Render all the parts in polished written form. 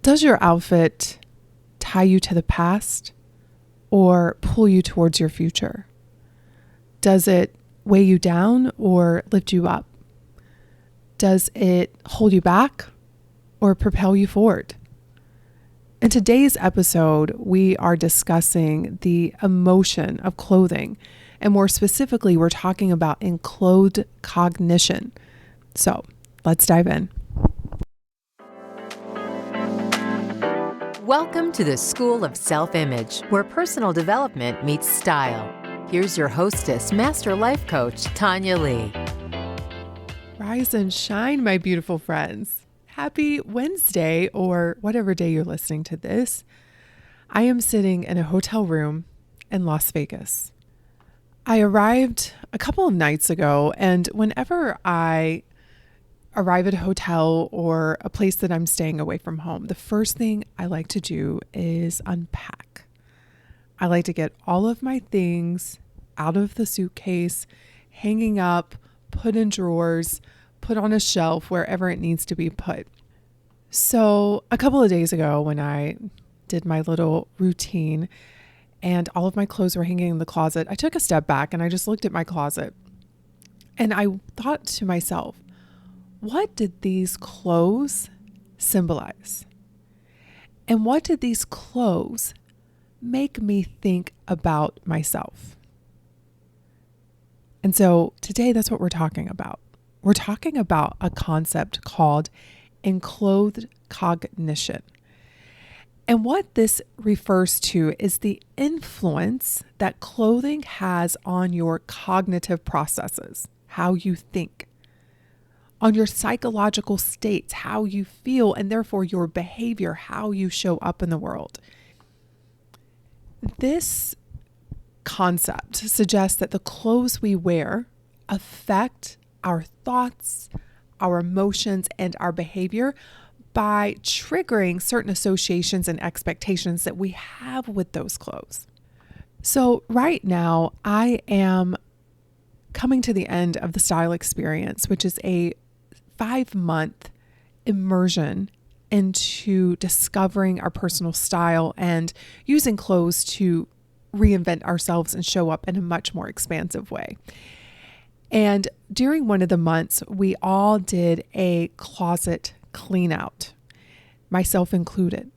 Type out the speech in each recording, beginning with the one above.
Does your outfit tie you to the past or pull you towards your future? Does it weigh you down or lift you up? Does it hold you back or propel you forward? In today's episode, we are discussing the emotion of clothing, and more specifically, we're talking about enclothed cognition. So let's dive in. Welcome to the School of Self-Image, where personal development meets style. Here's your hostess, Master Life Coach, Tonya Leigh. Rise and shine, my beautiful friends. Happy Wednesday, or whatever day you're listening to this. I am sitting in a hotel room in Las Vegas. I arrived a couple of nights ago, and whenever I arrive at a hotel or a place that I'm staying away from home, the first thing I like to do is unpack. I like to get all of my things out of the suitcase, hanging up, put in drawers, put on a shelf wherever it needs to be put. So a couple of days ago when I did my little routine and all of my clothes were hanging in the closet, I took a step back and I just looked at my closet and I thought to myself, what did these clothes symbolize? And what did these clothes make me think about myself? And so today, that's what we're talking about. We're talking about a concept called enclothed cognition. And what this refers to is the influence that clothing has on your cognitive processes, how you think, on your psychological states, how you feel, and therefore your behavior, how you show up in the world. This concept suggests that the clothes we wear affect our thoughts, our emotions, and our behavior by triggering certain associations and expectations that we have with those clothes. So right now, I am coming to the end of the style experience, which is a 5-month immersion into discovering our personal style and using clothes to reinvent ourselves and show up in a much more expansive way. And during one of the months, we all did a closet clean out, myself included.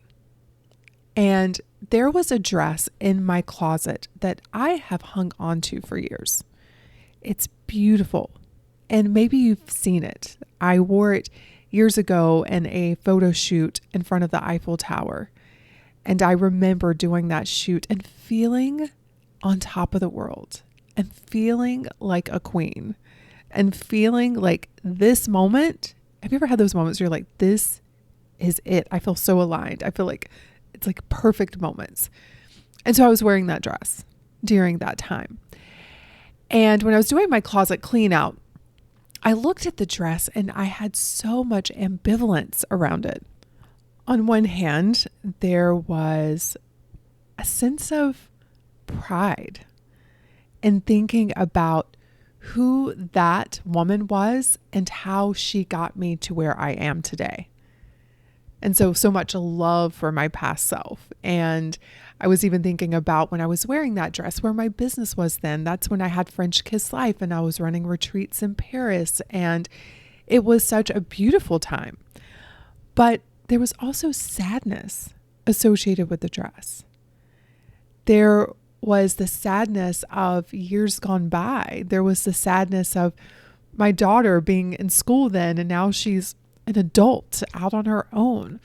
And there was a dress in my closet that I have hung on to for years. It's beautiful. And maybe you've seen it. I wore it years ago in a photo shoot in front of the Eiffel Tower. And I remember doing that shoot and feeling on top of the world and feeling like a queen and feeling like this moment. Have you ever had those moments where you're like, this is it? I feel so aligned. I feel like it's like perfect moments. And so I was wearing that dress during that time. And when I was doing my closet clean out, I looked at the dress and I had so much ambivalence around it. On one hand, there was a sense of pride in thinking about who that woman was and how she got me to where I am today. And so much love for my past self. And I was even thinking about when I was wearing that dress, where my business was then. That's when I had French Kiss Life and I was running retreats in Paris. And it was such a beautiful time. But there was also sadness associated with the dress. There was the sadness of years gone by. There was the sadness of my daughter being in school then, and now she's an adult out on her own.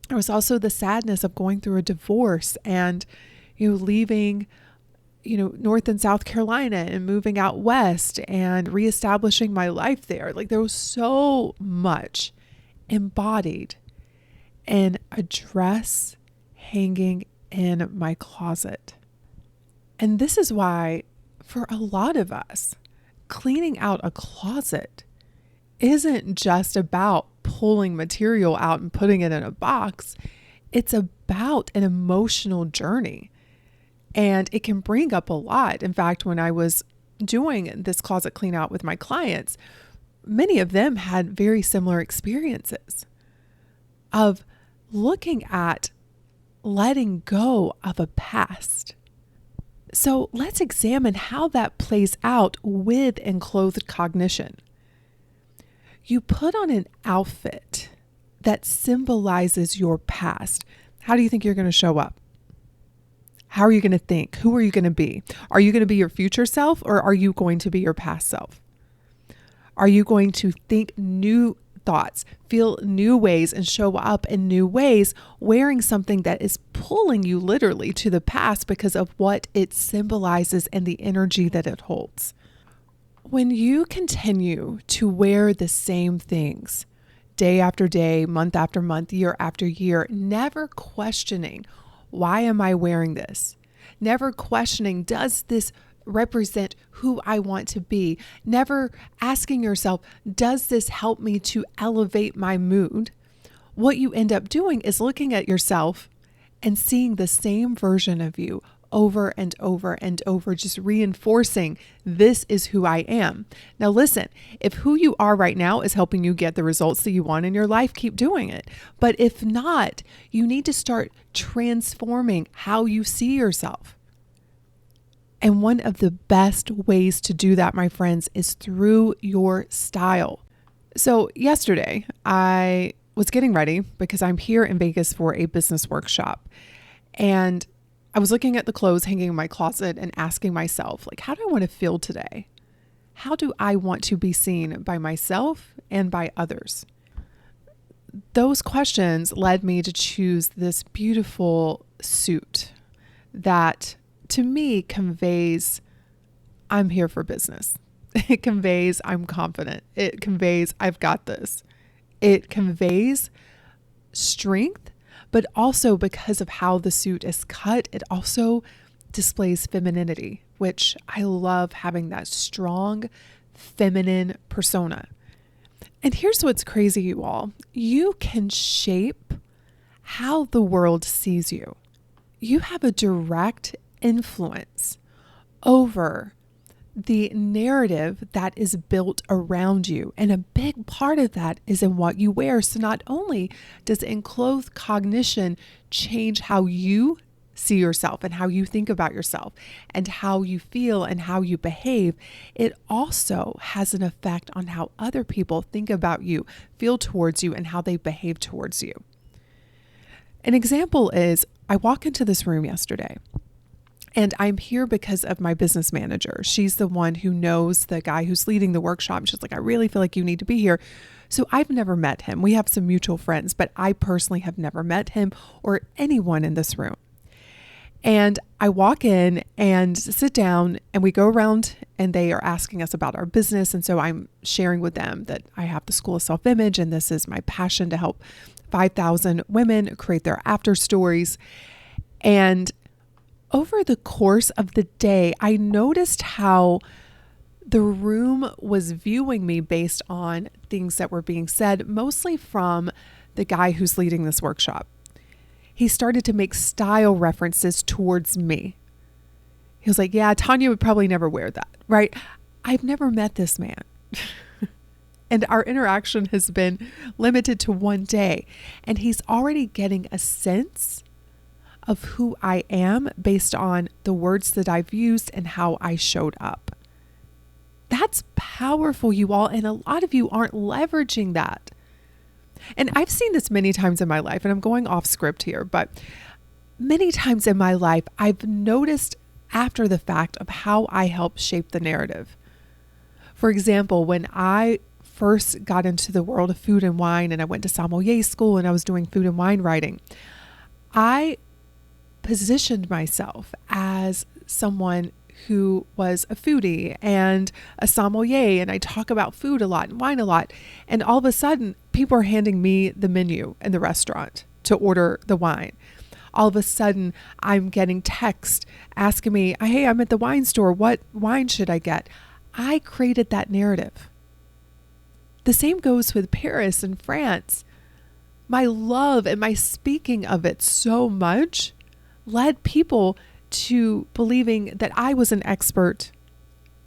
There was also the sadness of going through a divorce and, leaving, North and South Carolina and moving out west and reestablishing my life there. Like there was so much embodied in a dress hanging in my closet. And this is why, for a lot of us, cleaning out a closet isn't just about pulling material out and putting it in a box. It's about an emotional journey. And it can bring up a lot. In fact, when I was doing this closet clean out with my clients, many of them had very similar experiences of looking at letting go of a past. So let's examine how that plays out with enclothed cognition. You put on an outfit that symbolizes your past. How do you think you're going to show up? How are you going to think? Who are you going to be? Are you going to be your future self, or are you going to be your past self? Are you going to think new thoughts, feel new ways, and show up in new ways, wearing something that is pulling you literally to the past because of what it symbolizes and the energy that it holds? When you continue to wear the same things day after day, month after month, year after year, never questioning, why am I wearing this? Never questioning, does this represent who I want to be? Never asking yourself, does this help me to elevate my mood? What you end up doing is looking at yourself and seeing the same version of you over and over and over, just reinforcing, this is who I am. Now listen, if who you are right now is helping you get the results that you want in your life, keep doing it. But if not, you need to start transforming how you see yourself. And one of the best ways to do that, my friends, is through your style. So yesterday, I was getting ready because I'm here in Vegas for a business workshop. And I was looking at the clothes hanging in my closet and asking myself, like, how do I want to feel today? How do I want to be seen by myself and by others? Those questions led me to choose this beautiful suit that to me conveys, I'm here for business. It conveys, I'm confident. It conveys, I've got this. It conveys strength, but also because of how the suit is cut, it also displays femininity, which I love, having that strong feminine persona. And here's what's crazy, you all. You can shape how the world sees you. You have a direct influence over the narrative that is built around you. And a big part of that is in what you wear. So not only does enclothed cognition change how you see yourself and how you think about yourself and how you feel and how you behave, it also has an effect on how other people think about you, feel towards you, and how they behave towards you. An example is, I walk into this room yesterday. And I'm here because of my business manager. She's the one who knows the guy who's leading the workshop. She's like, I really feel like you need to be here. So I've never met him. We have some mutual friends, but I personally have never met him or anyone in this room. And I walk in and sit down, and we go around, and they are asking us about our business. And so I'm sharing with them that I have the School of Self-Image, and this is my passion to help 5,000 women create their after stories. And over the course of the day, I noticed how the room was viewing me based on things that were being said, mostly from the guy who's leading this workshop. He started to make style references towards me. He was like, yeah, Tonya would probably never wear that, right? I've never met this man. And our interaction has been limited to one day. And he's already getting a sense of who I am based on the words that I've used and how I showed up. That's powerful, you all. And a lot of you aren't leveraging that. And I've seen this many times in my life, and I'm going off script here, but many times in my life, I've noticed after the fact of how I help shape the narrative. For example, when I first got into the world of food and wine, and I went to sommelier school and I was doing food and wine writing, I positioned myself as someone who was a foodie and a sommelier, and I talk about food a lot and wine a lot. And all of a sudden, people are handing me the menu in the restaurant to order the wine. All of a sudden, I'm getting text asking me, hey, I'm at the wine store. What wine should I get? I created that narrative. The same goes with Paris and France. My love and my speaking of it so much led people to believing that I was an expert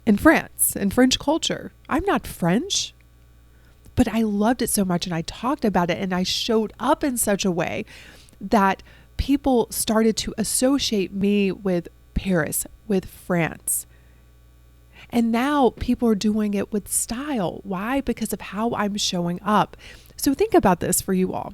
in France and French culture. I'm not French, But I loved it so much, and I talked about it, and I showed up in such a way that people started to associate me with Paris, with France. And now people are doing it with style. Why? Because of how I'm showing up. So think about this for you all.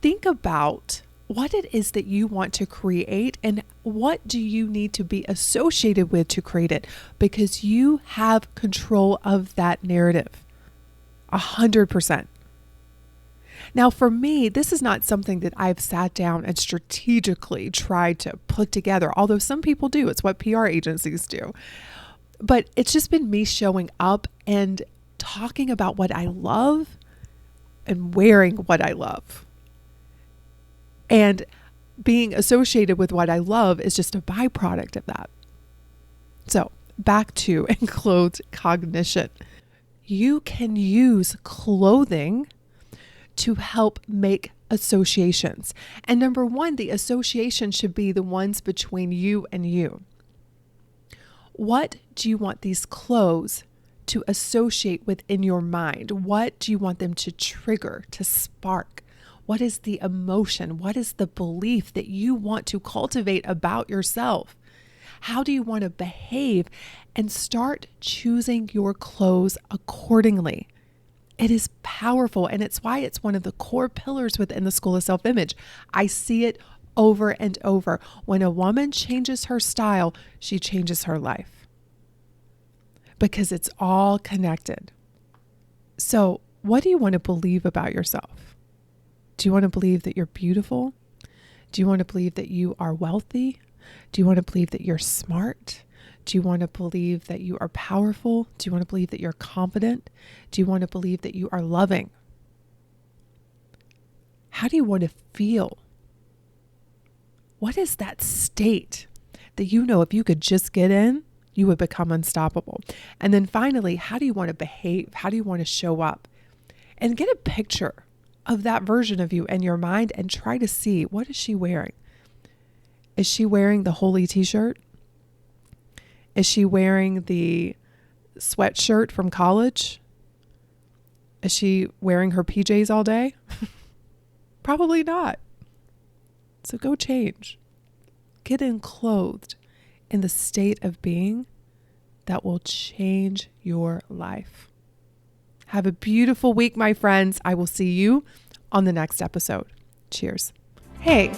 Think about what it is that you want to create and what do you need to be associated with to create it, because you have control of that narrative 100%. Now, for me, this is not something that I've sat down and strategically tried to put together, although some people do. It's what PR agencies do. But it's just been me showing up and talking about what I love and wearing what I love. And being associated with what I love is just a byproduct of that. So back to enclosed cognition. You can use clothing to help make associations. And number one, the association should be the ones between you and you. What do you want these clothes to associate with in your mind? What do you want them to trigger, to spark? What is the emotion? What is the belief that you want to cultivate about yourself? How do you want to behave? And start choosing your clothes accordingly. It is powerful, and it's why it's one of the core pillars within the School of Self-Image. I see it over and over. When a woman changes her style, she changes her life, because it's all connected. So what do you want to believe about yourself? Do you want to believe that you're beautiful? Do you want to believe that you are wealthy? Do you want to believe that you're smart? Do you want to believe that you are powerful? Do you want to believe that you're confident? Do you want to believe that you are loving? How do you want to feel? What is that state that you know if you could just get in, you would become unstoppable? And then finally, how do you want to behave? How do you want to show up? And get a picture of that version of you in your mind and try to see, what is she wearing? Is she wearing the holy t-shirt? Is she wearing the sweatshirt from college? Is she wearing her PJs all day? Probably not. So go change. Get clothed in the state of being that will change your life. Have a beautiful week, my friends. I will see you on the next episode. Cheers. Hey,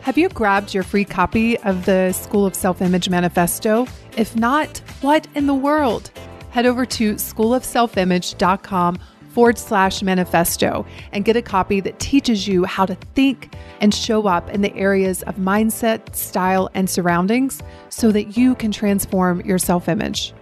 have you grabbed your free copy of the School of Self-Image Manifesto? If not, what in the world? Head over to schoolofselfimage.com/manifesto and get a copy that teaches you how to think and show up in the areas of mindset, style, and surroundings so that you can transform your self-image.